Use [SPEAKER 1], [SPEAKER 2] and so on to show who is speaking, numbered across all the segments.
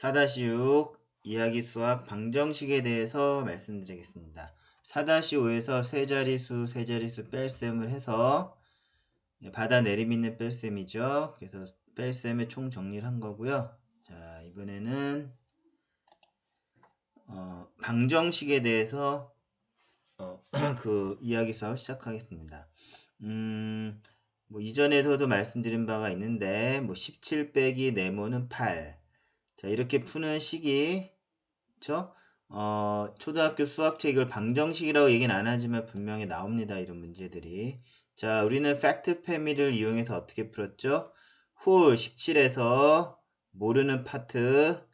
[SPEAKER 1] 4-6 이야기 수학 방정식에 대해서 말씀드리겠습니다. 4-5에서 세자리수 뺄셈을 해서 받아 내림있는 뺄셈이죠. 그래서 뺄셈의 총 정리를 한 거고요. 자, 이번에는 방정식에 대해서 그 이야기 수학을 시작하겠습니다. 뭐 이전에도 말씀드린 바가 있는데 17 빼기 네모는 8. 자, 이렇게 푸는 식이 그쵸? 초등학교 수학책 이걸 방정식이라고 얘기는 안 하지만 분명히 나옵니다. 이런 문제들이. 자, 우리는 팩트 패밀리를 이용해서 어떻게 풀었죠? 홀 17에서 모르는 파트를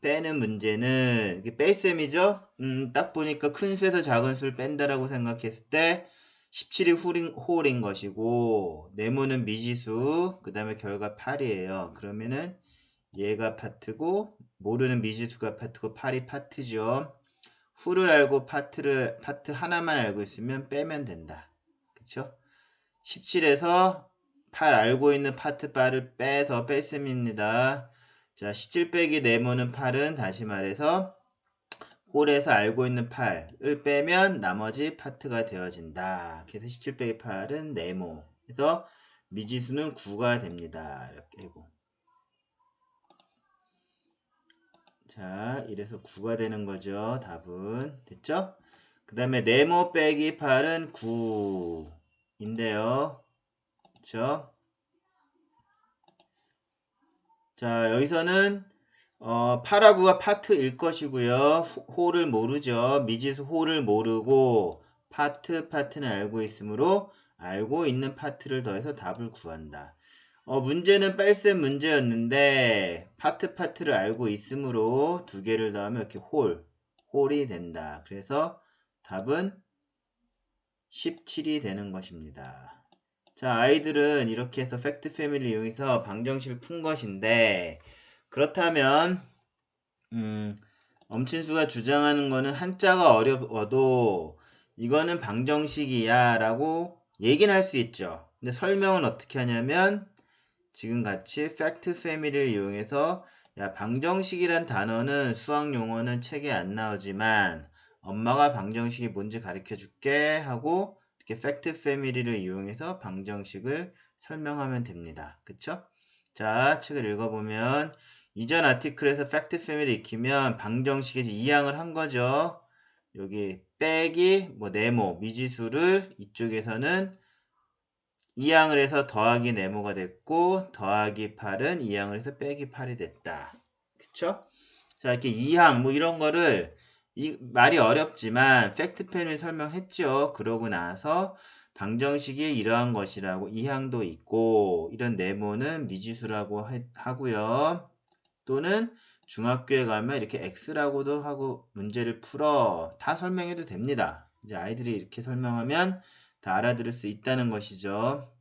[SPEAKER 1] 빼는 문제는 이게 뺄셈이죠? 딱 보니까 큰 수에서 작은 수를 뺀다라고 생각했을 때 17이 홀인 것이고 네모는 미지수 그 다음에 결과 8이에요. 그러면은 얘가 파트고 모르는 미지수가 파트고 8이 파트죠. 후를 알고 파트 하나만 알고 있으면 빼면 된다. 그쵸? 17에서 8 알고 있는 파트 바를 빼서 뺄셈입니다. 자, 17 빼기 네모는 8은 다시 말해서 홀에서 알고 있는 8을 빼면 나머지 파트가 되어진다. 그래서 17 빼기 8은 네모. 그래서 미지수는 9가 됩니다. 이렇게 하고. 자, 이래서 9가 되는 거죠. 답은. 됐죠? 그 다음에 네모 빼기 8은 9인데요. 그쵸? 자, 여기서는 8하고가 파트일 것이고요. 홀을 모르죠. 미지수 홀을 모르고 파트는 알고 있으므로 알고 있는 파트를 더해서 답을 구한다. 문제는 뺄셈 문제였는데 파트를 알고 있으므로 두 개를 더하면 이렇게 홀이 된다. 그래서 답은 17이 되는 것입니다. 자, 아이들은 이렇게 해서 팩트 패밀리 이용해서 방정식을 푼 것인데 그렇다면 엄친수가 주장하는 거는 한자가 어려워도 이거는 방정식이야 라고 얘기는 할 수 있죠. 근데 설명은 어떻게 하냐면 지금 같이 팩트 패밀리를 이용해서 야, 방정식이란 단어는 수학 용어는 책에 안 나오지만 엄마가 방정식이 뭔지 가르쳐 줄게 하고 이렇게 팩트 패밀리를 이용해서 방정식을 설명하면 됩니다. 그쵸? 자, 책을 읽어보면 이전 아티클에서 팩트 패밀리 익히면 방정식에서 이항을 한 거죠. 여기 빼기 네모 미지수를 이쪽에서는 2항을 해서 더하기 네모가 됐고 더하기 8은 2항을 해서 빼기 8이 됐다. 그쵸? 자, 이렇게 2항 이런 거를 이 말이 어렵지만 팩트펜을 설명했죠. 그러고 나서 방정식이 이러한 것이라고 2항도 있고 이런 네모는 미지수라고 하고요. 또는 중학교에 가면 이렇게 x라고도 하고 문제를 풀어 다 설명해도 됩니다. 이제 아이들이 이렇게 설명하면 다 알아들을 수 있다는 것이죠.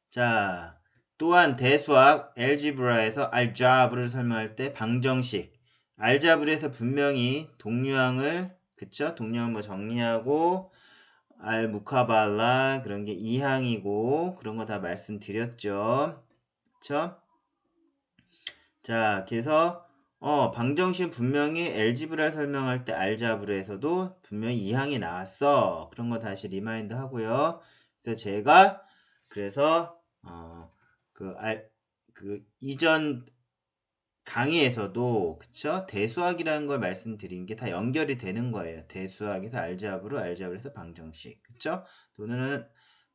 [SPEAKER 1] 자, 또한 대수학 알지브라에서 알자브를 설명할 때 방정식 알자브에서 분명히 동류항을 그쵸? 동류항 정리하고 알무카발라 그런 게 2항이고 그런 거 다 말씀드렸죠. 그쵸? 자, 그래서 방정식 분명히 알지브라를 설명할 때 알자브라에서도 분명히 2항이 나왔어. 그런 거 다시 리마인드 하고요. 그래서 제가 그 이전 강의에서도 그쵸? 대수학이라는 걸 말씀드린 게 다 연결이 되는 거예요. 대수학에서 알자브라에서 방정식. 그쵸? 또는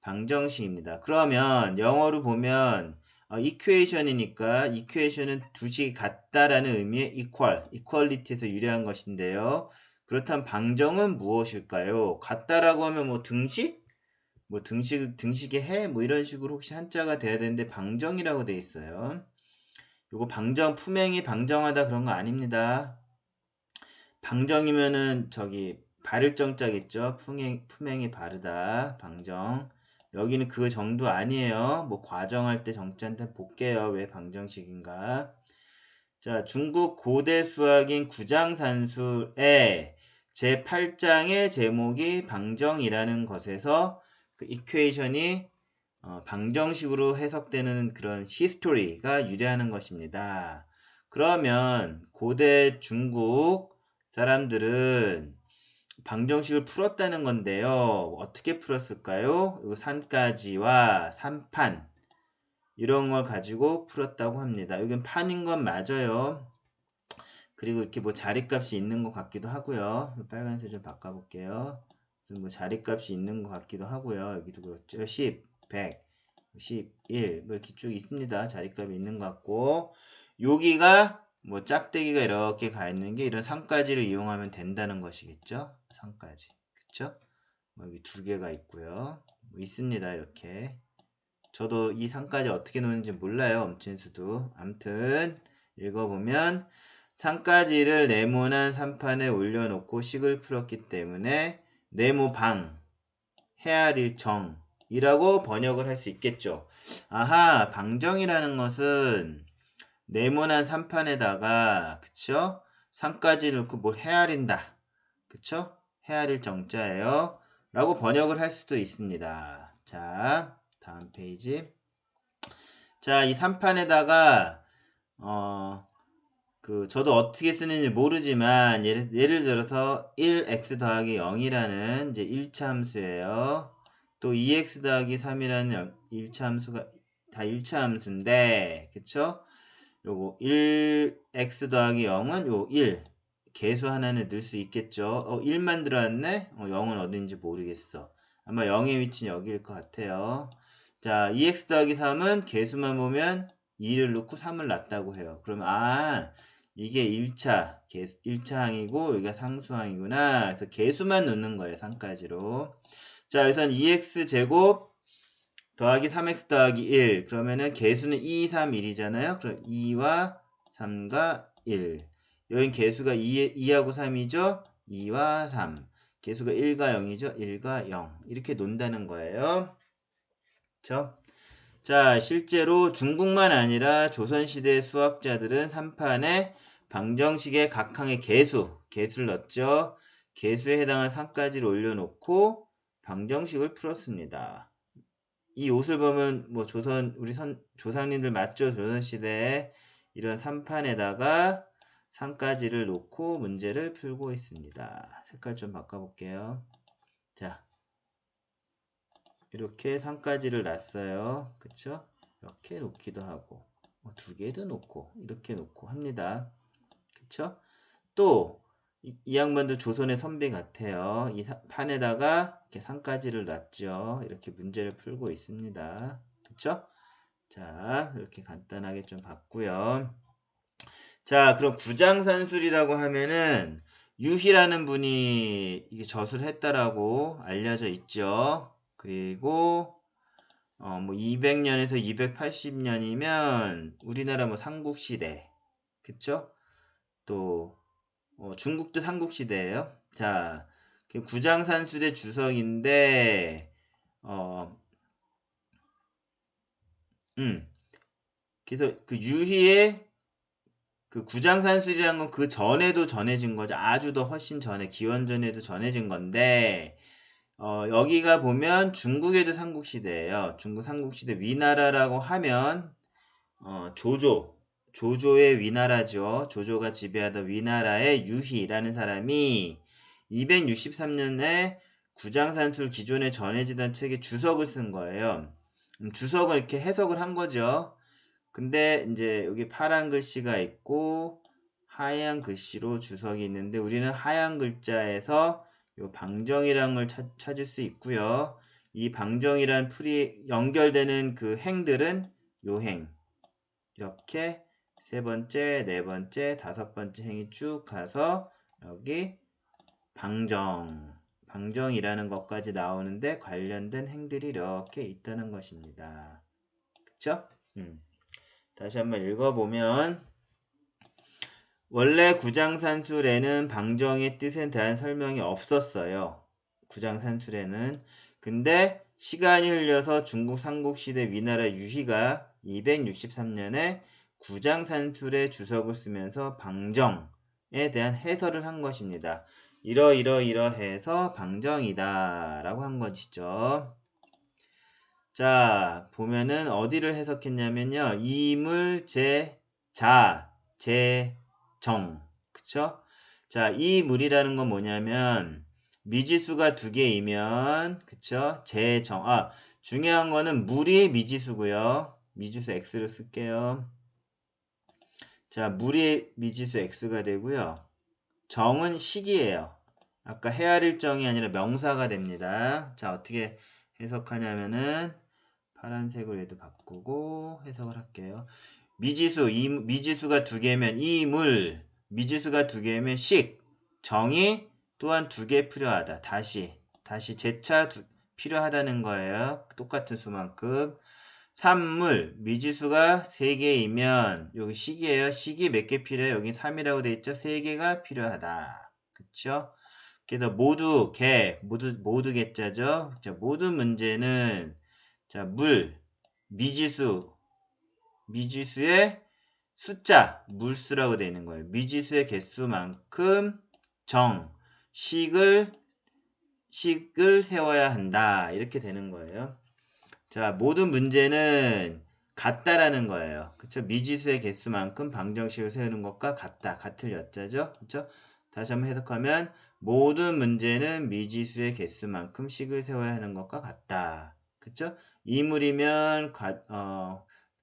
[SPEAKER 1] 방정식입니다. 그러면 영어로 보면 이퀘이션이니까 이퀘이션은 두 식이 같다라는 의미의 equality에서 유래한 것인데요. 그렇다면 방정은 무엇일까요? 같다라고 하면 등식? 등식의 해? 이런 식으로 혹시 한자가 돼야 되는데 방정이라고 돼 있어요. 요거 방정, 품행이 방정하다 그런 거 아닙니다. 방정이면은 바를 정자겠죠. 품행이 바르다. 방정. 여기는 그 정도 아니에요. 과정할 때 정자한테 볼게요. 왜 방정식인가. 자, 중국 고대 수학인 구장산수의 제8장의 제목이 방정이라는 것에서 그 이퀘이션이 방정식으로 해석되는 그런 히스토리가 유래하는 것입니다. 그러면 고대 중국 사람들은 방정식을 풀었다는 건데요. 어떻게 풀었을까요? 이거 산까지와 산판 이런 걸 가지고 풀었다고 합니다. 여긴 판인 건 맞아요. 그리고 이렇게 뭐 자리값이 있는 것 같기도 하고요. 빨간색 좀 바꿔볼게요. 뭐 자리값이 있는 것 같기도 하고요. 여기도 그렇죠. 10, 100, 11, 뭐 이렇게 쭉 있습니다. 자리값이 있는 것 같고, 여기가 뭐 짝대기가 이렇게 가 있는 게 이런 상까지를 이용하면 된다는 것이겠죠. 상까지. 그쵸? 뭐 여기 두 개가 있고요. 뭐 있습니다. 이렇게. 저도 이 상까지 어떻게 노는지 몰라요. 엄친수도. 암튼 읽어보면 상까지를 네모난 삼판에 올려놓고 식을 풀었기 때문에 네모방 헤아릴 정이라고 번역을 할 수 있겠죠. 아하, 방정이라는 것은 네모난 삼판에다가 그쵸? 상까지를 넣고 뭘 헤아린다. 그쵸? 헤아릴 정자예요. 라고 번역을 할 수도 있습니다. 자, 다음 페이지. 자, 이 3판에다가 저도 어떻게 쓰는지 모르지만 예를 들어서 1x 더하기 0이라는 이제 1차 함수예요. 또 2x 더하기 3이라는 1차 함수가 다 1차 함수인데 그쵸? 요거 1x 더하기 0은 요 1 개수 하나는 넣을 수 있겠죠. 1만 들어왔네? 0은 어딘지 모르겠어. 아마 0의 위치는 여기일 것 같아요. 자, 2x 더하기 3은 개수만 보면 2를 넣고 3을 놨다고 해요. 그러면 이게 1차 개수 1차 항이고 여기가 상수항이구나. 그래서 개수만 넣는 거예요. 3까지로. 자, 여기선 2x 제곱 더하기 3x 더하기 1 그러면은 개수는 2, 3, 1이잖아요. 그럼 2와 3과 1 여긴 개수가 2하고 3이죠. 2와 3 개수가 1과 0이죠. 1과 0 이렇게 논다는 거예요. 그쵸? 자, 실제로 중국만 아니라 조선시대 수학자들은 3판에 방정식의 각 항의 개수를 넣었죠. 개수에 해당한 상까지를 올려놓고 방정식을 풀었습니다. 이 옷을 보면 뭐 우리 조상님들 맞죠? 조선시대에 이런 3판에다가 상까지를 놓고 문제를 풀고 있습니다. 색깔 좀 바꿔볼게요. 자, 이렇게 상까지를 놨어요. 그쵸? 이렇게 놓기도 하고 뭐 두 개도 놓고 이렇게 놓고 합니다. 그쵸? 또 이 양반도 조선의 선비 같아요. 이 판에다가 이렇게 상까지를 놨죠. 이렇게 문제를 풀고 있습니다. 그쵸? 자, 이렇게 간단하게 좀 봤고요. 자, 그럼 구장산술이라고 하면은 유희라는 분이 이게 젖을 했다라고 알려져 있죠. 그리고 뭐 200년에서 280년이면 우리나라 뭐 삼국시대 그쵸? 또 중국도 삼국시대예요. 자, 그 구장산술의 주석인데 어, 그래서 그 유희의 그 구장산술이라는 건 그 전에도 전해진 거죠. 아주 더 훨씬 전에 기원전에도 전해진 건데 여기가 보면 중국에도 삼국시대예요. 중국 삼국시대 위나라라고 하면 조조의 위나라죠. 조조가 지배하던 위나라의 유희라는 사람이 263년에 구장산술 기존에 전해지던 책에 주석을 쓴 거예요. 주석을 이렇게 해석을 한 거죠. 근데 이제 여기 파란 글씨가 있고 하얀 글씨로 주석이 있는데 우리는 하얀 글자에서 요 방정이라는 걸 찾을 수 있고요. 이 방정이란 풀이 연결되는 그 행들은 요 행. 이렇게 세 번째, 네 번째, 다섯 번째 행이 쭉 가서 여기 방정이라는 것까지 나오는데 관련된 행들이 이렇게 있다는 것입니다. 그쵸? 다시 한번 읽어보면 원래 구장산술에는 방정의 뜻에 대한 설명이 없었어요. 구장산술에는. 근데 시간이 흘려서 중국 삼국시대 위나라 유희가 263년에 구장산술의 주석을 쓰면서 방정에 대한 해설을 한 것입니다. 이러해서 방정이다 라고 한 것이죠. 자, 보면은 어디를 해석했냐면요. 이물, 제정. 그쵸? 자, 이 물이라는 건 뭐냐면 미지수가 두 개이면 그쵸? 제정. 중요한 거는 물이 미지수고요. 미지수 x를 쓸게요. 자, 물이 미지수 x가 되고요. 정은 식이에요. 아까 헤아릴 정이 아니라 명사가 됩니다. 자, 어떻게 해석하냐면은 파란색으로 얘도 바꾸고 해석을 할게요. 미지수가 두 개면 이 물, 미지수가 두 개면 식, 정이 또한 두 개 필요하다. 다시 재차 필요하다는 거예요. 똑같은 수만큼. 산물, 미지수가 3개이면 여기 식이에요. 식이 몇 개 필요해요? 여기 3이라고 돼 있죠? 3개가 필요하다. 그쵸? 그래서 모두 개자죠. 자, 모든 문제는 자, 미지수의 숫자, 물수라고 되어 있는 거예요. 미지수의 개수만큼 식을 세워야 한다. 이렇게 되는 거예요. 자, 모든 문제는 같다라는 거예요. 그쵸? 미지수의 개수만큼 방정식을 세우는 것과 같다. 같을 여자죠. 그쵸? 다시 한번 해석하면 모든 문제는 미지수의 개수만큼 식을 세워야 하는 것과 같다. 그쵸? 이물이면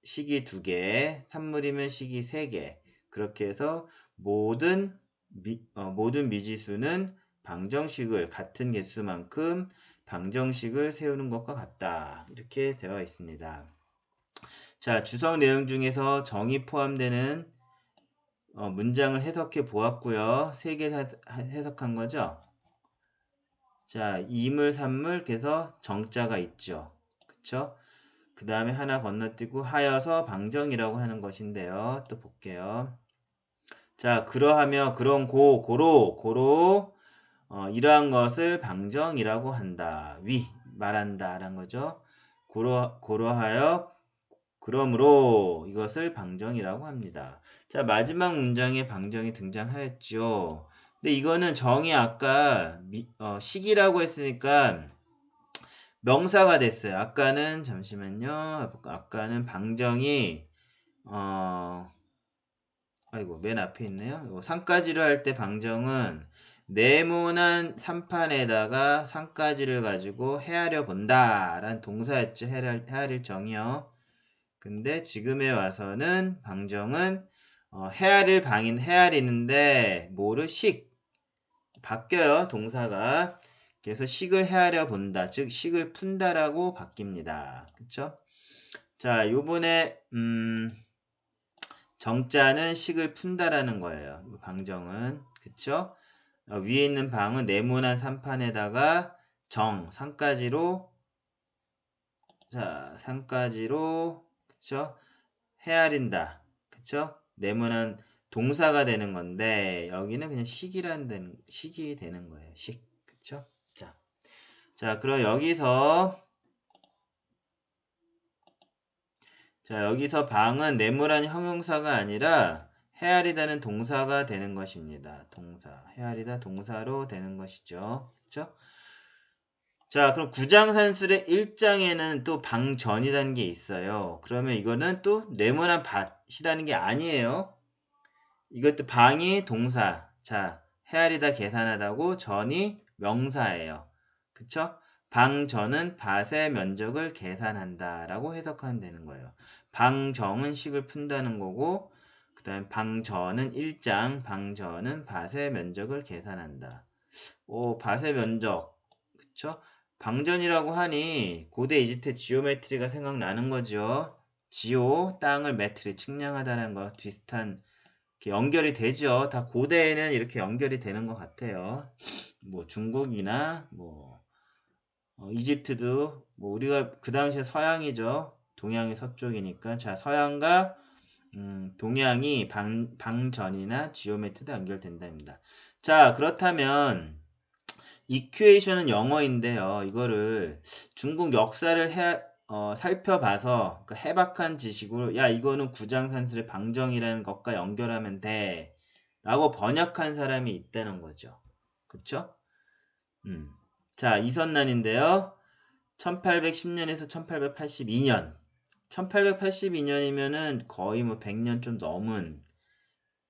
[SPEAKER 1] 식이 2개, 산물이면 식이 3개. 그렇게 해서 모든 미지수는 방정식을 같은 개수만큼 방정식을 세우는 것과 같다. 이렇게 되어 있습니다. 자, 주석 내용 중에서 정이 포함되는 문장을 해석해 보았고요. 3개를 해석한 거죠. 자, 이물, 산물, 그래서 정자가 있죠. 그쵸? 그 다음에 하나 건너뛰고 하여서 방정이라고 하는 것인데요. 또 볼게요. 자, 그러하며 고로 이러한 것을 방정이라고 한다. 말한다 라는 거죠. 고러하여 그러므로 이것을 방정이라고 합니다. 자, 마지막 문장에 방정이 등장하였죠. 근데 이거는 정이 아까 식이라고 했으니까 명사가 됐어요. 아까는 잠시만요. 아까는 방정이 아이고 맨 앞에 있네요. 산가지를 할 때 방정은 네모난 삼판에다가 산가지를 가지고 헤아려 본다 라는 동사였죠. 헤아릴 정이요. 근데 지금에 와서는 방정은 헤아리는데 뭐를 바뀌어요. 동사가. 그래서 식을 헤아려 본다. 즉 식을 푼다라고 바뀝니다. 그쵸? 자, 요번에 정자는 식을 푼다라는 거예요. 방정은. 그쵸? 위에 있는 방은 네모난 삼판에다가 산가지로 그쵸? 헤아린다. 그쵸? 네모난 동사가 되는 건데 여기는 그냥 식이 되는 거예요. 그쵸? 자, 그럼 여기서 방은 네모난 형용사가 아니라 헤아리다는 동사가 되는 것입니다. 헤아리다 동사로 되는 것이죠. 그쵸? 자, 그럼 구장산술의 1장에는 또 방전이라는 게 있어요. 그러면 이거는 또 네모난 밭이라는 게 아니에요. 이것도 방이 동사. 자, 헤아리다 계산하다고 전이 명사예요. 그쵸? 방전은 밭의 면적을 계산한다 라고 해석하면 되는 거예요. 방정은 식을 푼다는 거고 그 다음에 방전은 1장, 방전은 밭의 면적을 계산한다. 밭의 면적. 그쵸? 방전이라고 하니 고대 이집트 지오메트리가 생각나는 거죠. 땅을 메트리, 측량하다는 거 비슷한 연결이 되죠. 다 고대에는 이렇게 연결이 되는 것 같아요. 뭐 중국이나 이집트도 우리가 그 당시에 서양이죠. 동양이 서쪽이니까. 자, 서양과 동양이 방전이나 지오메트도 연결된답니다. 자, 그렇다면 이퀘이션은 영어인데요. 이거를 중국 역사를 살펴봐서 그 해박한 지식으로 이거는 구장산술의 방정이라는 것과 연결하면 돼 라고 번역한 사람이 있다는 거죠. 그쵸? 자, 이선난인데요. 1810년에서 1882년 1882년이면은 거의 100년 좀 넘은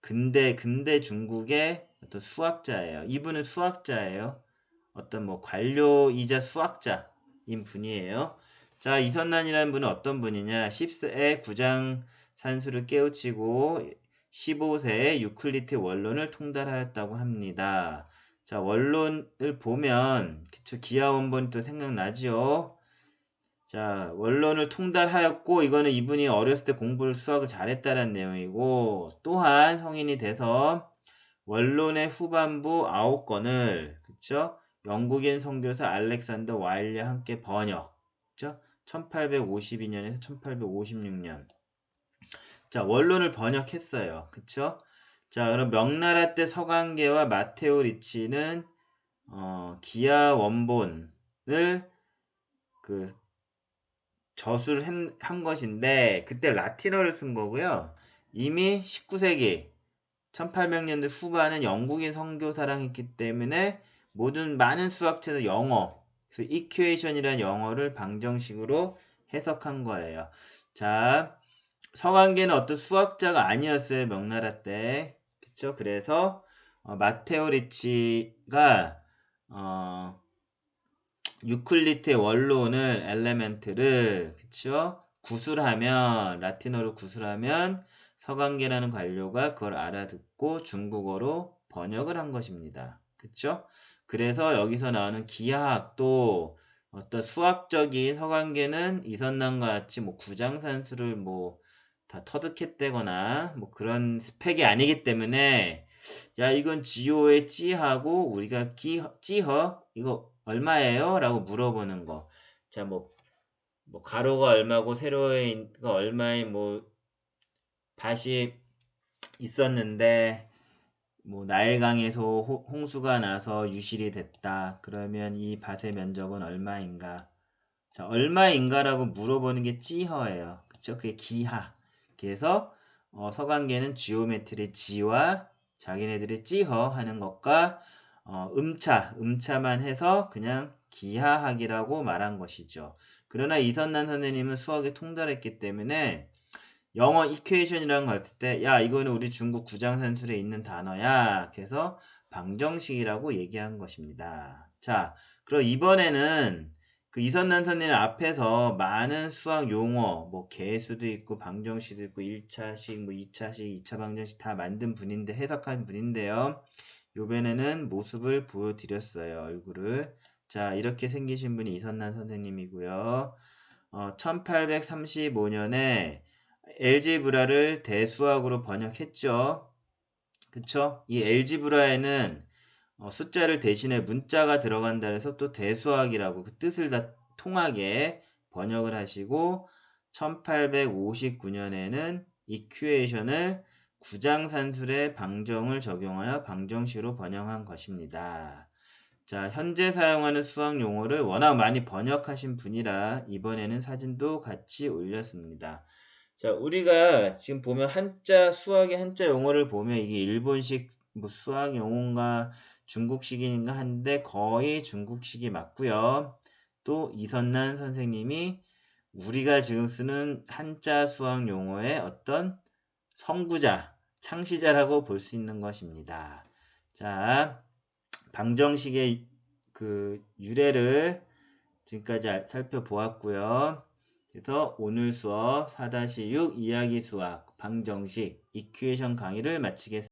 [SPEAKER 1] 근대 중국의 어떤 수학자예요. 이분은 수학자예요. 어떤 뭐 관료이자 수학자인 분이에요. 자, 이선난이라는 분은 어떤 분이냐? 10세에 구장 산수를 깨우치고 15세에 유클리드 원론을 통달하였다고 합니다. 자, 원론을 보면 그쵸, 기하 원본이 또 생각나지요. 자, 원론을 통달하였고 이거는 이분이 어렸을 때 공부를 수학을 잘했다는 내용이고, 또한 성인이 돼서 원론의 후반부 9권을 그쵸? 영국인 선교사 알렉산더 와일리와 함께 번역. 그쵸? 1852년에서 1856년. 자, 원론을 번역했어요. 그쵸? 자, 그럼 명나라 때 서강계와 마테오 리치는 기하 원본을 그 저술을 한 것인데, 그때 라틴어를 쓴 거고요. 이미 19세기 1800년대 후반은 영국인 선교사랑 했기 때문에 많은 수학책에서 영어, 그래서 이퀘이션이라는 영어를 방정식으로 해석한 거예요. 자, 서강계는 어떤 수학자가 아니었어요. 명나라 때. 그쵸? 그래서 마테오 리치가 유클리드의 원론을 엘레멘트를 그쵸? 구술하면 라틴어로 구술하면 서강계라는 관료가 그걸 알아듣고 중국어로 번역을 한 것입니다. 그쵸? 그래서 여기서 나오는 기하학도 어떤 수학적인 서강계는 이선남과 같이 뭐 구장산수를 뭐 다 터득했다거나 뭐 그런 스펙이 아니기 때문에, 야, 이건 지호의 찌하고 우리가 찌허 이거 얼마예요? 라고 물어보는 거. 자, 뭐 가로가 얼마고 세로가 얼마에 뭐 밭이 있었는데 뭐 나일강에서 홍수가 나서 유실이 됐다. 그러면 이 밭의 면적은 얼마인가? 자, 얼마인가라고 물어보는 게 찌허예요. 그쵸? 그게 기하. 그래서 서강계는 지오메트리 지와 자기네들이 찌허 하는 것과 음차만 해서 그냥 기하학이라고 말한 것이죠. 그러나 이선난 선생님은 수학에 통달했기 때문에 영어 이퀘이션이라는 걸 할 때, 야, 이거는 우리 중국 구장산술에 있는 단어야. 그래서 방정식이라고 얘기한 것입니다. 자, 그럼 이번에는 그 이선난 선생님 앞에서 많은 수학 용어, 뭐 개수도 있고 방정식도 있고 1차식, 뭐 2차식, 2차 방정식 다 만든 분인데, 해석한 분인데요. 요번에는 모습을 보여드렸어요. 얼굴을. 자, 이렇게 생기신 분이 이선난 선생님이고요. 1835년에 엘제브라를 대수학으로 번역했죠. 그쵸? 이 엘제브라에는 숫자를 대신에 문자가 들어간다 해서 또 대수학이라고 그 뜻을 다 통하게 번역을 하시고, 1859년에는 이퀘이션을 구장산술의 방정을 적용하여 방정식으로 번역한 것입니다. 자, 현재 사용하는 수학 용어를 워낙 많이 번역하신 분이라 이번에는 사진도 같이 올렸습니다. 자, 우리가 지금 보면 수학의 한자 용어를 보면 이게 일본식 뭐 수학 용어인가 중국식인가 한데 거의 중국식이 맞고요. 또 이선난 선생님이 우리가 지금 쓰는 한자 수학 용어의 어떤 선구자, 창시자라고 볼 수 있는 것입니다. 자, 방정식의 그 유래를 지금까지 살펴보았고요. 그래서 오늘 수업 4-6 이야기 수학 방정식 이퀘이션 강의를 마치겠습니다.